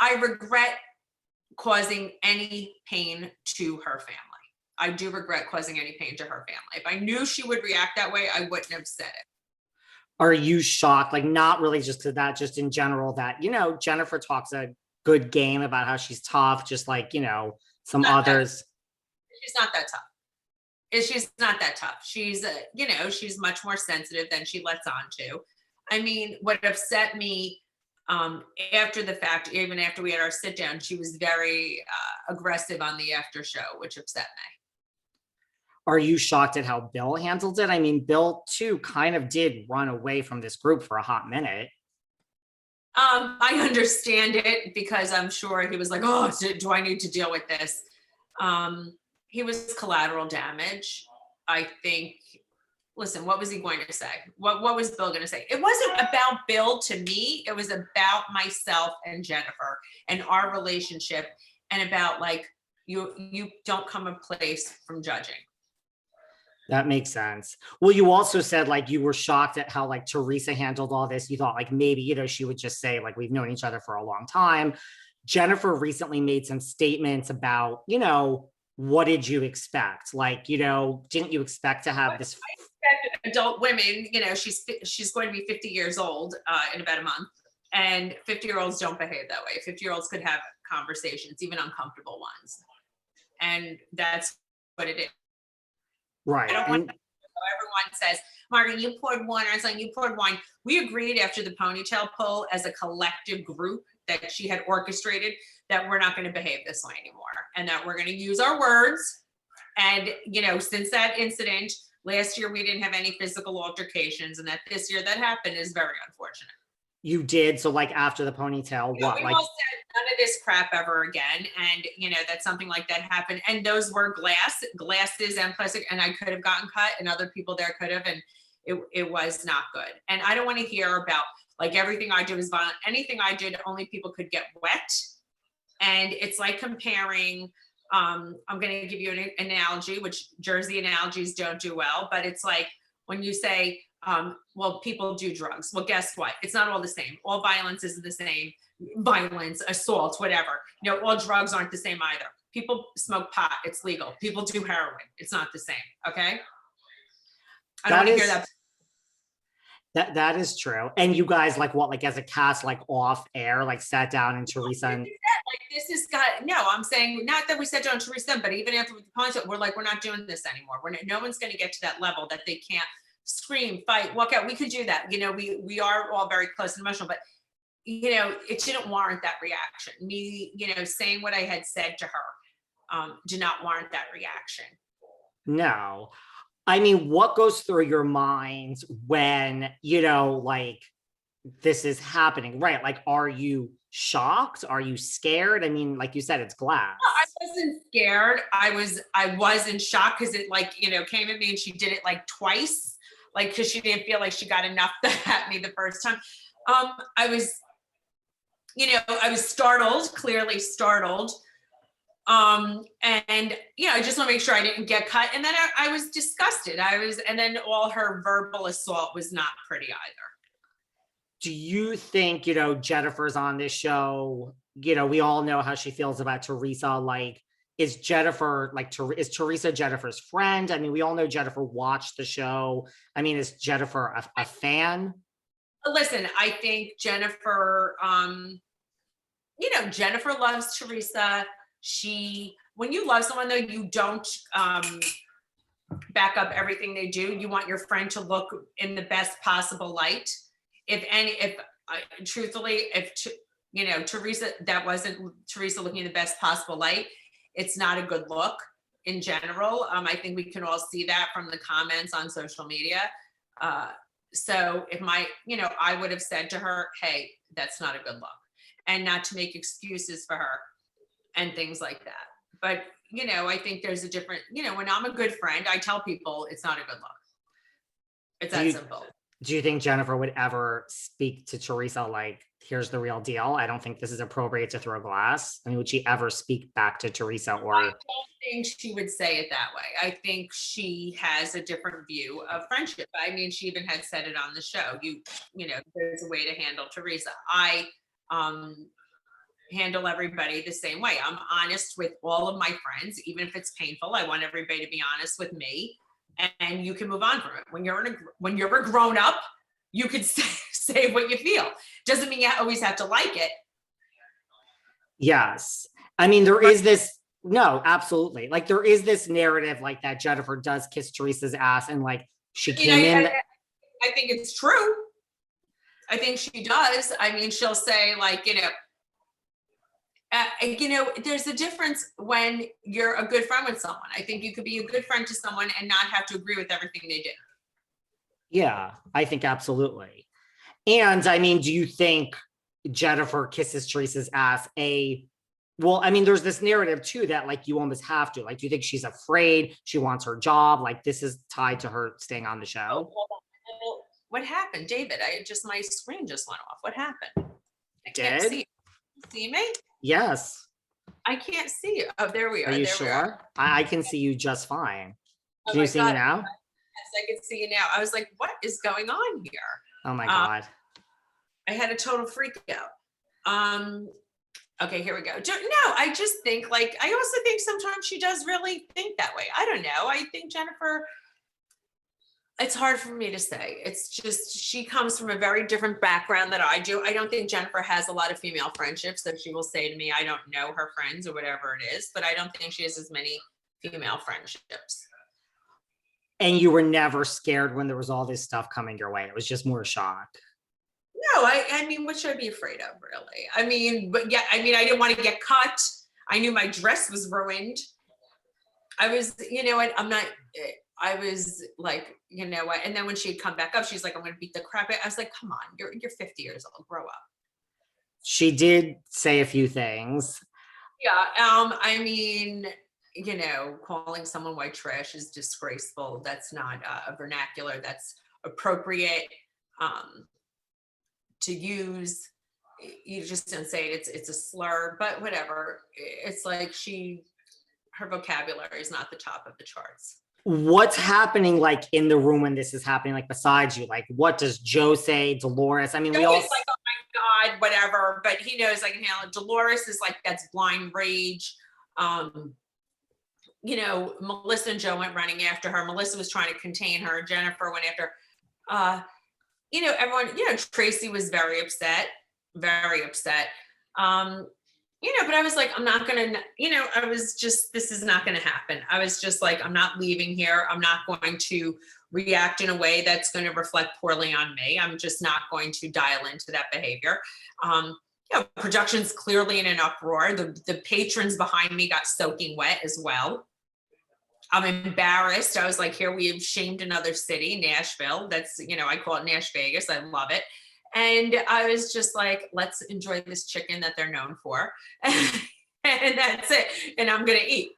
I regret causing any pain to her family. I do regret causing any pain to her family. If I knew she would react that way, I wouldn't have said it. Are you shocked? Like, not really just to that, just in general, that, you know, Jennifer talks a good game about how she's tough, just like, you know, some others. She's not that tough. She's not that tough. She's, you know, she's much more sensitive than she lets on to. I mean, what upset me after the fact, even after we had our sit down, she was very aggressive on the after show, which upset me. Are you shocked at how Bill handled it? I mean, Bill too kind of did run away from this group for a hot minute. I understand it because I'm sure he was like, oh, do I need to deal with this? He was collateral damage. I think, listen, what was he going to say? What was Bill going to say? It wasn't about Bill to me. It was about myself and Jennifer and our relationship, and about like, you don't come a place from judging. That makes sense. Well, you also said like you were shocked at how like Teresa handled all this. You thought like maybe, you know, she would just say like, we've known each other for a long time. Jennifer recently made some statements about, you know, what did you expect? Like, you know, didn't you expect to have this? I expect adult women, you know, she's going to be 50 years old in about a month, and 50-year-olds don't behave that way. 50-year-olds could have conversations, even uncomfortable ones. And that's what it is. Right. I don't want everyone says, Margaret, you poured wine, or something, you poured wine. We agreed after the ponytail pull as a collective group that she had orchestrated that we're not going to behave this way anymore, and that we're going to use our words. And, you know, since that incident last year, we didn't have any physical altercations, and that this year that happened is very unfortunate. You did. So like after the ponytail, Yeah, what? we Like, all said none of this crap ever again. And, you know, that something like that happened. And those were glasses and plastic. And I could have gotten cut, and other people there could have. And it was not good. And I don't want to hear about like everything I did was violent. Anything I did, only people could get wet. And it's like comparing, I'm going to give you an analogy, which Jersey analogies don't do well, but it's like when you say, well, people do drugs. Well, guess what? It's not all the same. All violence isn't the same. Violence, assault, whatever. You know, all drugs aren't the same either. People smoke pot. It's legal. People do heroin. It's not the same. Okay. I don't want to hear that. That is true. And you guys like what, like as a cast, like off air, like sat down and Teresa and like this is got no, I'm saying not that we sat down and Teresa, but even after the punch, we're like, we're not doing this anymore. No one's going to get to that level that they can't scream, fight, walk out. We could do that. You know, we are all very close and emotional, but you know, it didn't warrant that reaction. Me, you know, saying what I had said to her did not warrant that reaction. No. I mean, what goes through your minds when, you know, like this is happening, right? Like, are you shocked? Are you scared? I mean, like you said, it's glass. No, I wasn't scared. I was in shock because it like, you know, came at me and she did it like twice, like, because she didn't feel like she got enough at me the first time. I was, you know, I was startled, clearly startled. And you know, I just want to make sure I didn't get cut. And then I was disgusted. And then all her verbal assault was not pretty either. Do you think, you know, Jennifer's on this show, you know, we all know how she feels about Teresa. Like, is Jennifer, like, is Teresa Jennifer's friend? I mean, we all know Jennifer watched the show. I mean, is Jennifer a fan? Listen, I think Jennifer, you know, Jennifer loves Teresa. When you love someone though, you don't back up everything they do. You want your friend to look in the best possible light. Truthfully, you know, Teresa, that wasn't Teresa looking in the best possible light. It's not a good look in general. I think we can all see that from the comments on social media. So you know, I would have said to her, hey, that's not a good look, and not to make excuses for her and things like that. But, you know, I think there's a different, you know, when I'm a good friend, I tell people it's not a good look. It's that simple. Do you think Jennifer would ever speak to Teresa like, here's the real deal? I don't think this is appropriate to throw glass. I mean, would she ever speak back to Teresa? Or I don't think she would say it that way. I think she has a different view of friendship. I mean, she even had said it on the show. You know, there's a way to handle Teresa. handle everybody the same way. I'm honest with all of my friends, even if it's painful. I want everybody to be honest with me, and you can move on from it. When you're a grown up, you could say what you feel. Doesn't mean you always have to like it. Yes. I mean, there is this, no, absolutely. Like there is this narrative like that Jennifer does kiss Teresa's ass and like she came in. I think it's true. I think she does. I mean, she'll say like, there's a difference when you're a good friend with someone. I think you could be a good friend to someone and not have to agree with everything they do. Yeah, I think absolutely. And I mean, do you think Jennifer kisses Teresa's ass? Well, I mean, there's this narrative too that like you almost have to. Like, do you think she's afraid? She wants her job? Like, this is tied to her staying on the show. What happened, David? My screen just went off. What happened? I can't see. See me? Yes. I can't see you. Oh, there we are. Are you there sure? I can see you just fine. Oh Can you see me now? Yes, I can see you now. I was like, what is going on here? Oh my God. I had a total freak out. Okay, here we go. No, I just think like, I also think sometimes she does really think that way. I don't know. I think Jennifer, it's hard for me to say. It's just, she comes from a very different background than I do. I don't think Jennifer has a lot of female friendships that she will say to me, I don't know her friends or whatever it is, but I don't think she has as many female friendships. And you were never scared when there was all this stuff coming your way. It was just more shock. No, I mean, what should I be afraid of, really? I mean, but yeah, I mean, I didn't want to get cut. I knew my dress was ruined. I was, I was like, and then when she'd come back up, she's like, I'm going to beat the crap out. I was like, come on, you're 50 years old, grow up. She did say a few things. Yeah. I mean, calling someone white trash is disgraceful. That's not a vernacular that's appropriate to use. You just don't say it. It's a slur, but whatever. It's like her vocabulary is not the top of the charts. What's happening like in the room when this is happening, like besides you? Like what does Joe say? Dolores? I mean, we all like, oh my God, whatever, but he knows I can handle it. Dolores is like, that's blind rage. Melissa and Joe went running after her. Melissa was trying to contain her. Jennifer went after, everyone, Tracy was very upset. But I was like, I'm not going to, this is not going to happen. I was just like, I'm not leaving here. I'm not going to react in a way that's going to reflect poorly on me. I'm just not going to dial into that behavior. Production's clearly in an uproar. The patrons behind me got soaking wet as well. I'm embarrassed. I was like, here we have shamed another city, Nashville. That's, I call it Nash Vegas. I love it. And I was just like, let's enjoy this chicken that they're known for. And that's it. And I'm going to eat.